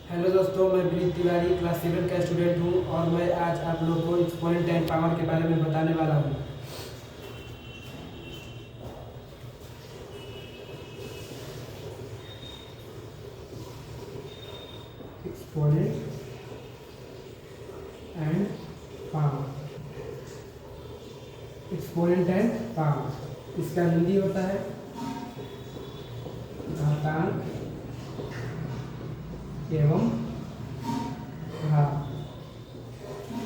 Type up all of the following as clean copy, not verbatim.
Hello दोस्तों, मैं Vineet Tiwari class 7 का स्टूडेंट हूं और मैं आज आप लोग को एक्सपोनेंट एंड पावर के बारे में बताने वाला हूं। Exponent and power, exponent and power इसका हिंदी होता है घातांक एवं घात।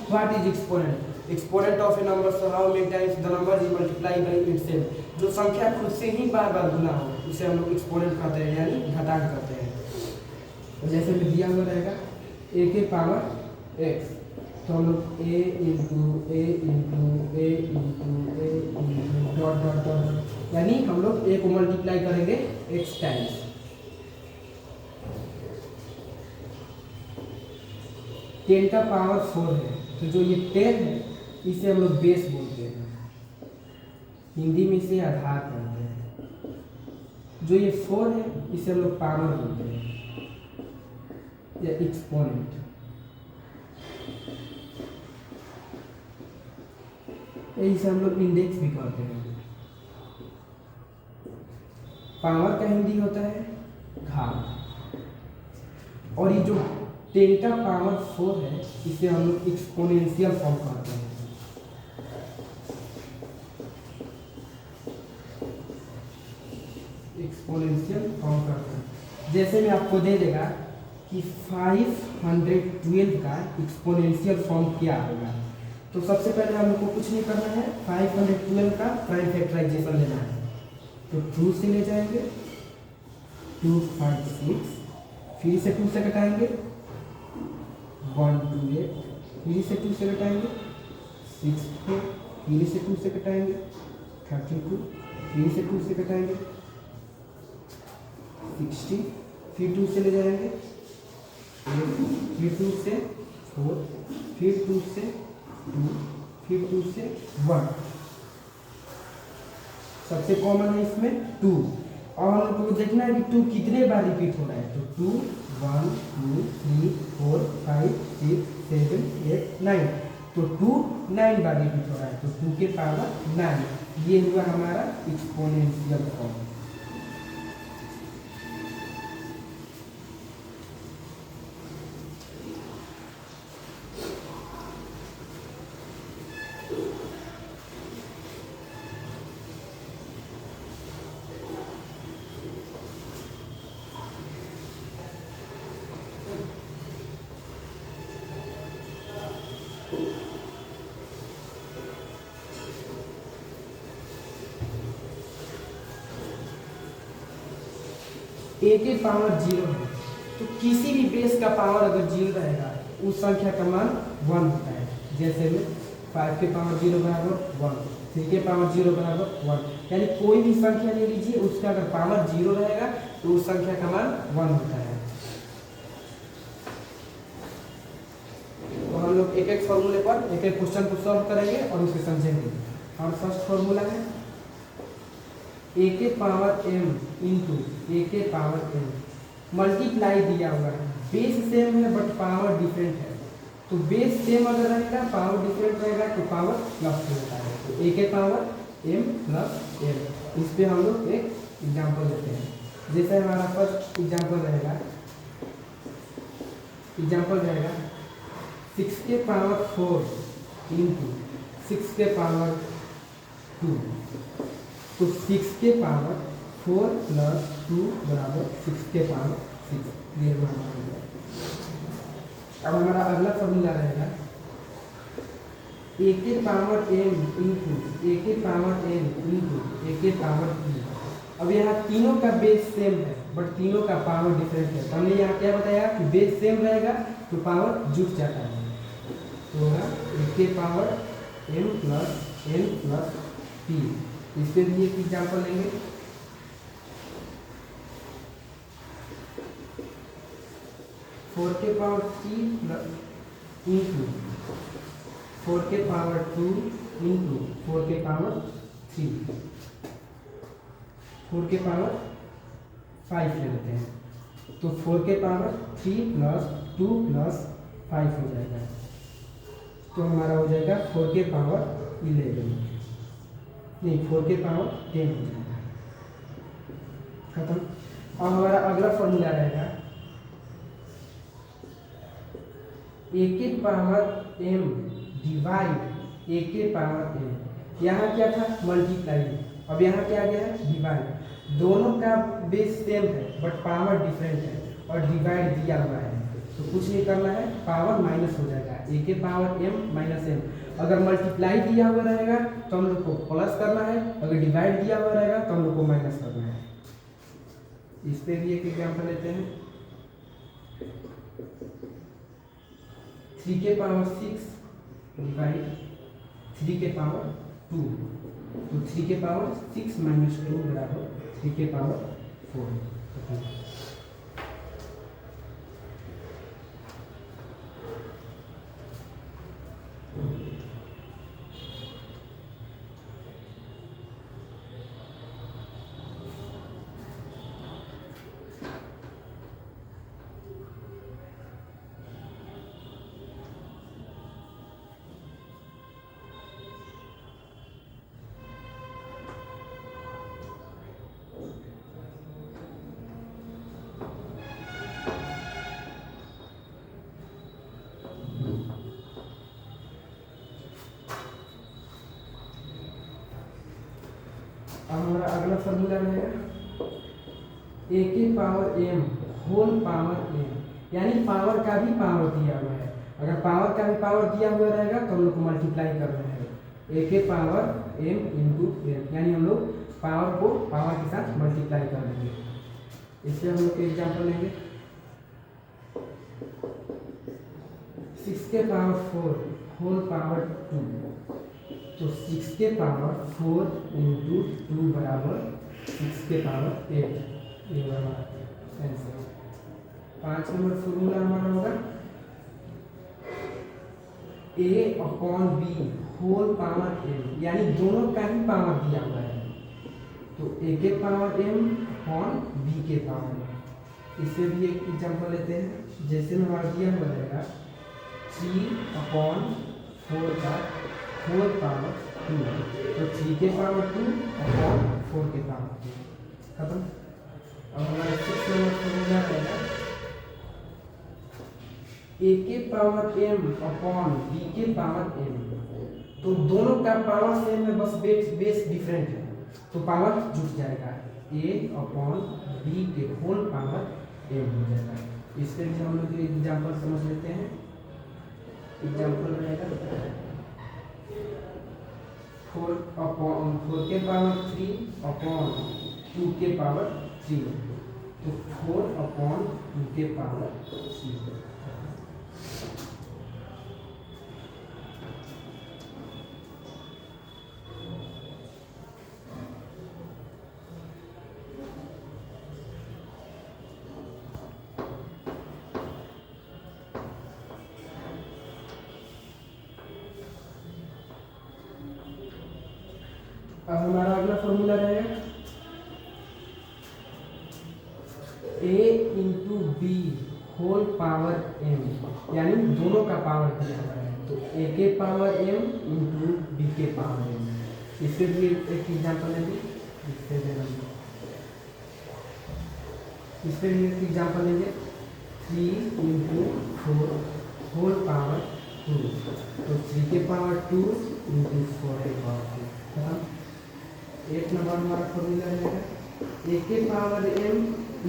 What is exponent? Exponent of a number so how many times the number is multiplied by itself। जो संख्या खुद से ही बार बार गुना हो उसे हम लोग एक्सपोनेंट कहते हैं, यानी घातांक कहते हैं। तो जैसे में दिया हुआ रहेगा a के पावर x, तो हम लोग a into A into A into A into dot dot dot, यानी हम लोग a को मल्टीप्लाई करेंगे x टाइम्स। टेन का पावर 4 है, तो जो ये 10 है इसे हम लोग बेस बोलते हैं, हिंदी में इसे आधार बोलते हैं। जो ये 4 है इसे हम लोग पावर बोलते हैं या एक्सपोनेंट। इसे हम लोग इंडेक्स भी कहते हैं। पावर का हिंदी होता है घात, और ये जो 10 का पावर 4 है इसे हम लोग एक्सपोनेंशियल फॉर्म कहते हैं। एक्सपोनेंशियल फॉर्म करते हैं। जैसे मैं आपको दे देगा कि 512 का एक्सपोनेंशियल फॉर्म क्या होगा, तो सबसे पहले हम लोग को कुछ नहीं करना है, 512 का प्राइम फैक्टराइजेशन लेना है। तो 2 से ले जाएंगे 2 5 6, फिर से 2 से घटाएंगे 1 2 8, फिर से 2 से घटाएंगे 6 4, फिर से 2 से घटाएंगे 32, फिर से 2 से घटाएंगे 60, फिर 2 से ले जाएंगे 8, फिर 2 से 4, फिर 2 से 2, फिर 2 से 1। सबसे कॉमन है इसमें 2, और हम लोग को देखना है कि 2 कितने बार रिपीट हो रहा है। तो 2 1 2 3 4 5 6 7 8 9, तो 2 9 बार रिपीट हो रहा है, तो 2 के पावर 9। ये हुआ हमारा एक्सपोनेंशियल फॉर्म। a के पावर 0 है, तो किसी भी बेस का पावर अगर 0 रहेगा उस संख्या का मान 1 होता है। जैसे में 5 के पावर 0 बराबर 1, 3 के पावर 0 बराबर 1, यानी कोई भी संख्या ले लीजिए उसका अगर पावर 0 रहेगा तो उस संख्या का मान 1 होता है। तो हम लोग एक एक फॉर्मूले पर एक एक क्वेश्चन को सॉल्व करेंगे और उसे समझेंगे। और फर्स्ट फॉर्मूला है a के पावर m इंटू ए के पावर m, मल्टीप्लाई दिया हुआ है। बेस सेम है बट पावर डिफरेंट है, तो बेस सेम अगर रहेगा पावर डिफरेंट रहेगा तो पावर प्लस होता है। तो a के पावर m प्लस m। इस पे हम लोग एक एग्जांपल लेते हैं। जैसे हमारा फर्स्ट एग्जांपल रहेगा 6 के पावर 4 इंटू 6 के पावर 2, तो 6 के पावर 4 प्लस 2 बराबर 6 के पावर 6। ये हमारा हो गया। अब हमारा अगला फॉर्मूला रहेगा a के पावर m इंटू ए के पावर n इंटू ए के पावर p। अब यहाँ तीनों का बेस सेम है बट तीनों का पावर डिफरेंट है। तो हमने यहाँ क्या बताया कि बेस सेम रहेगा तो पावर जुट जाता है, तो होगा a के power m plus n plus p। इसके लिए एक एग्जाम्पल लेंगे। 4 के पावर 3 प्लस इंटू 4 के पावर 2 इंटू 4 के पावर 3, 4 के पावर 5 ले लेते हैं। तो 4 के पावर 3 प्लस 2 प्लस 5 हो जाएगा, तो हमारा हो जाएगा 4 के पावर 11, नहीं 4 के पावर 10 हो जाएगा। खत्म। अब हमारा अगला फॉर्मूला रहेगा ए के पावर m डिवाइड ए के पावर m। यहाँ क्या था? मल्टीप्लाई। अब यहाँ क्या आ गया है? डिवाइड। दोनों का बेस सेम है बट पावर डिफरेंट है और डिवाइड दिया हुआ है, तो कुछ नहीं करना है, पावर माइनस हो जाएगा, ए के पावर m माइनस m। अगर मल्टीप्लाई दिया हुआ रहेगा तो हम लोग को प्लस करना है, अगर डिवाइड दिया हुआ रहेगा तो हम लोग को माइनस करना है। इस पे भी एक एग्जाम्पल लेते हैं। 3 के पावर 6 डिवाइड 3 के पावर 2, तो 3 के पावर 6 माइनस 2 बराबर 3 के पावर 4। अब हमारा अगला फॉर्मूला रहेगा ए के power m whole power m, यानी पावर का भी पावर दिया हुआ है। अगर पावर का भी पावर दिया हुआ रहेगा तो हम लोग को मल्टीप्लाई करना है, ए के पावर m इंटू m, यानी हम लोग पावर को पावर के साथ मल्टीप्लाई कर देंगे। इससे हम लोग एग्जाम्पल लेंगे 6 के पावर 4 होल पावर 2, तो 6 के पावर 4 इंटू 2 बराबर 6 के पावर 8। ये हमारा आंसर। 5 नंबर फॉर्मूला हमारा होगा a upon b whole power m, यानी दोनों का ही पावर दिया हुआ है, तो a के पावर m अपॉन b के पावर m। इससे भी एक एग्जाम्पल लेते हैं। जैसे में हमारा दिया हुआ रहेगा 3/4 का होल पावर 2, तो 3 के पावर 2 अपॉन 4 के पावर 2। खत्म। अब हमारा 6 नंबर फॉर्मूला रहेगा a के पावर m अपॉन b के पावर m, तो दोनों का पावर सेम है, बस बेस डिफरेंट है, तो पावर जुट जाएगा, a अपॉन b के होल पावर m हो जाएगा। इसके लिए हम लोग एग्जाम्पल समझ लेते हैं। एग्जाम्पल रहेगा 4 के पावर 3 अपॉन 2 के पावर 3, तो 4 अपॉन 2 के पावर 3। अब हमारा अगला फॉर्मूला रहेगा a into b whole power m, यानी दोनों का पावर दिया हुआ है, तो a के पावर m इंटू b के पावर m। इससे भी एक एग्जाम्पल लेंगे। इससे भी एक एग्जाम्पल लेंगे 3 इंटू 4 होल पावर 2, तो 3 के पावर 2 इंटू 4 के पावर 2। 8 नंबर हमारा फॉर्मूला रहेगा a के पावर m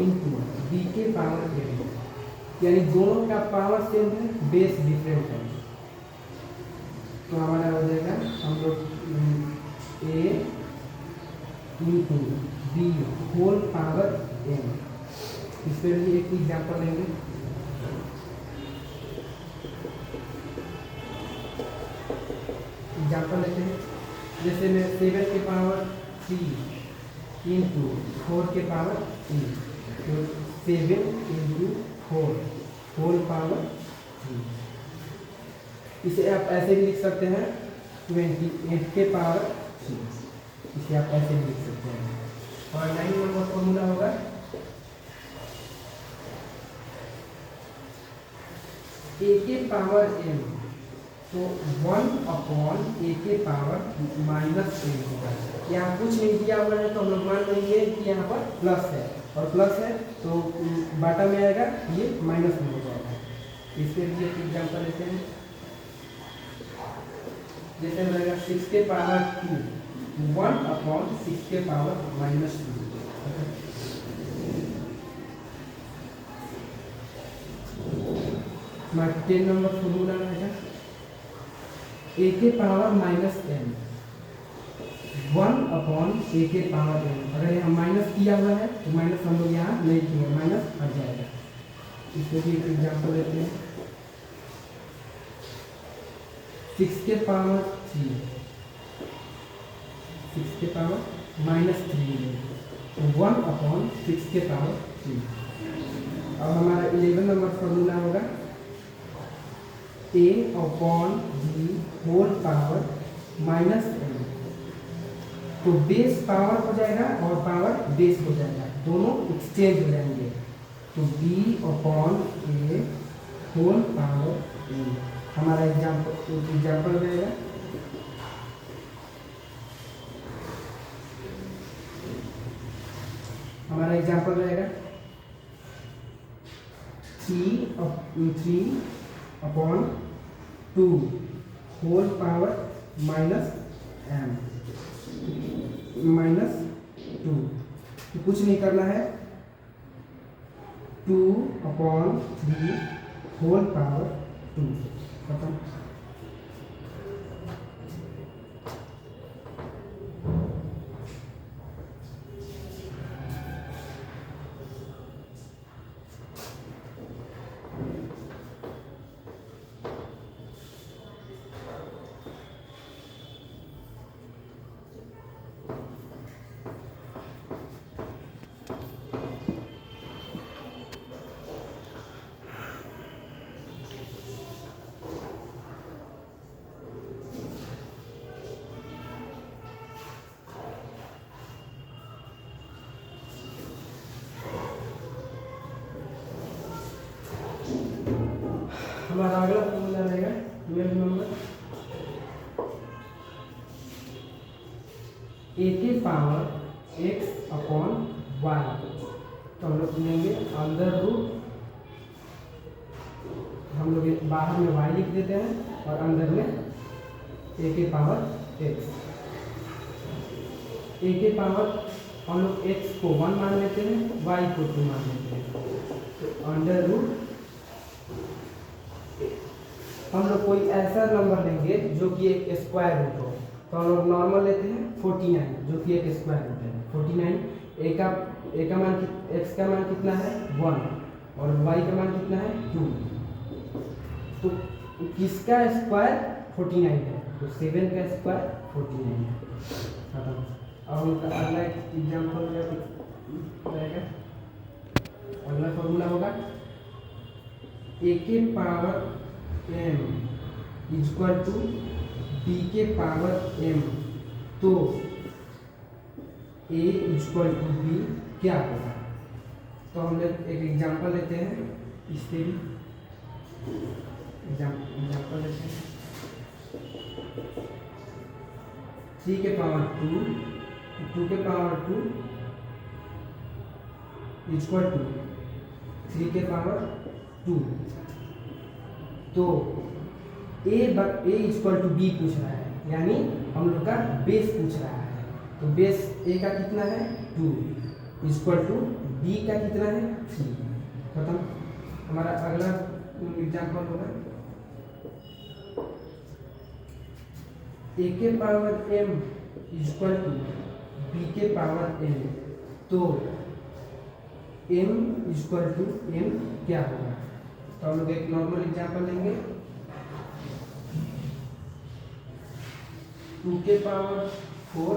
इंटू b के पावर m, यानी दोनों का पावर सेम है, बेस डिफरेंट है, तो हमारा हो जाएगा हम लोग a into b whole power m। इस पर भी एक एग्जाम्पल लेंगे। एग्जाम्पल लेते हैं। जैसे मैं 7 के पावर 3 इंटू 4 के पावर 3, तो 7 इंटू 4 होल पावर 3। इसे आप ऐसे भी लिख सकते हैं 28 के पावर 3, इसे आप ऐसे भी लिख सकते हैं। और 9 नंबर फॉर्मूला होगा ए के पावर m, तो 1/a के पावर -m होगा। यहाँ कुछ नहीं दिया हुआ है तो हम लोग मान लेंगे कि यहाँ पर प्लस है, और प्लस है तो बाटा में आएगा, ये माइनस में हो जाएगा। इसके लिए एक एग्जाम्पल लेते हैं, जैसे रहेगा 6 के पावर 2, 1/6 के पावर -2। हमारा 10 नंबर फॉर्मूला रहेगा a के पावर -m, 1/a के पावर m। अगर यहाँ माइनस किया हुआ है तो माइनस हम लोग यहाँ नहीं किए, माइनस हट जाएगा। इसको भी एक एग्जाम्पल लेते हैं, 6 के पावर 3, 6 के पावर -3, 1/6 के पावर 3। अब हमारा 11 नंबर फॉर्मूला होगा a/b होल पावर -m। तो बेस पावर हो जाएगा और पावर बेस हो जाएगा, दोनों एक्सचेंज हो जाएंगे। तो b/a होल पावर m हमारा एग्जाम्पल रहेगा। हमारा एग्जाम्पल रहेगा 3/2 होल पावर -m -2। तो कुछ नहीं करना है, 2/3 होल पावर 2 खत्म। हमारा अगला फॉर्मूला रहेगा 12 नंबर, a के पावर x/y। तो हम लोग लेंगे अंडर रूट, हम लोग बाहर में y लिख देते हैं और अंदर में a के पावर x। a के पावर हम लोग x को 1 मान लेते हैं, y को 2 मान लेते हैं। तो अंडर रूट हम लोग कोई ऐसा नंबर लेंगे जो कि एक स्क्वायर रूट हो, तो हम लोग नॉर्मल लेते हैं 49, जो कि एक स्क्वायर रूट है 49। x का मान कितना है 1 और y का मान कितना है 2। तो किसका स्क्वायर 49 है, तो 7 का स्क्वायर 49 है। खत्म। अब उनका अगला एग्जाम्पल रहेगा, अगला फॉर्मूला होगा a के power m equal to b के पावर m। तो a इक्वल टू b क्या होगा? तो हम लोग एक एग्जांपल लेते हैं, इसके भी एग्जांपल लेते हैं। 3 के पावर 2, 2 के पावर 2 इक्वल टू 3 के पावर 2। तो a इक्वल टू b पूछ रहा है, यानी हम लोग का बेस पूछ रहा है। तो बेस a का कितना है 2 इक्वल टू b का कितना है 3। खत्म। हमारा अगला एग्जांपल होगा a के power m equal to b के पावर n। तो m इक्वल टू m क्या होगा? तो हम लोग एक नॉर्मल एग्जांपल लेंगे, 2 के पावर 4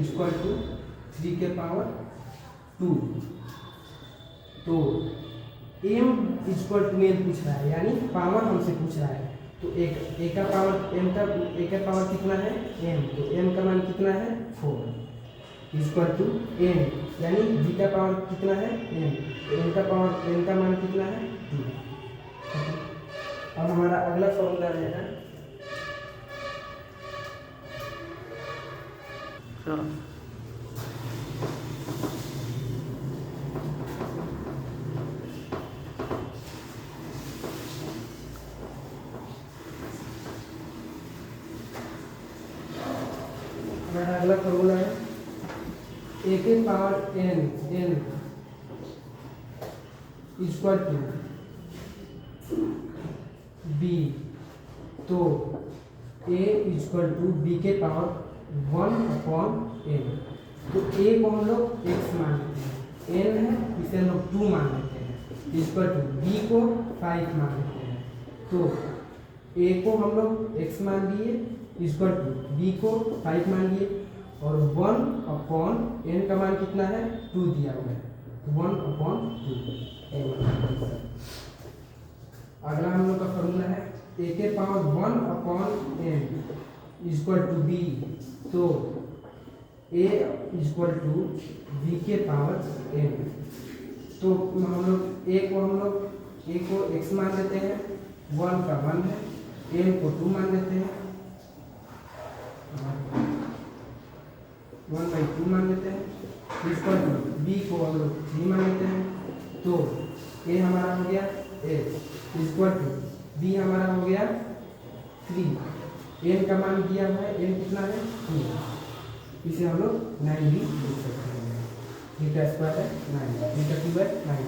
इक्वल टू 3 के पावर 2। तो m इक्वल टू n पूछ रहा है, यानी पावर हमसे पूछ रहा है। तो एक का पावर m का a का पावर कितना है m, तो m का मान कितना है 4 इक्वल टू n, यानी b का पावर कितना है m, तो n का मान कितना है 2। अब हमारा अगला फॉर्मूला रहेगा, चलो हमारा अगला फॉर्मूला है ए के power n equal to b. तो ए इक्वल टू बी के पावर 1/n। तो ए को हम लोग x मान लेते हैं, n है इसे हम लोग 2 मान लेते हैं, इक्वल टू बी को 5 मान लेते हैं। तो a को हम लोग x मान लिए, इक्वल टू b को 5 मान लिए, और 1/n का मान कितना है, 2 दिया हुआ है, 1/2। अगला हम लोग का फॉर्मूला है a के power 1/n equal to b। तो a इक्वल टू b के पावर n। तो हम लोग a को x मान लेते हैं, 1 का 1 है, n को 2 मान लेते हैं, 1/2 मान लेते हैं, इक्वल टू b को हम लोग 3 मान लेते हैं। तो a हमारा हो गया a इक्वल टू b हमारा हो गया 3, n का मान दिया हुआ है, n कितना है 2, इसे हम लोग 9 भी लिख सकते हैं। थीटा स्क्वायर है 9, थीटा क्यूब है 9।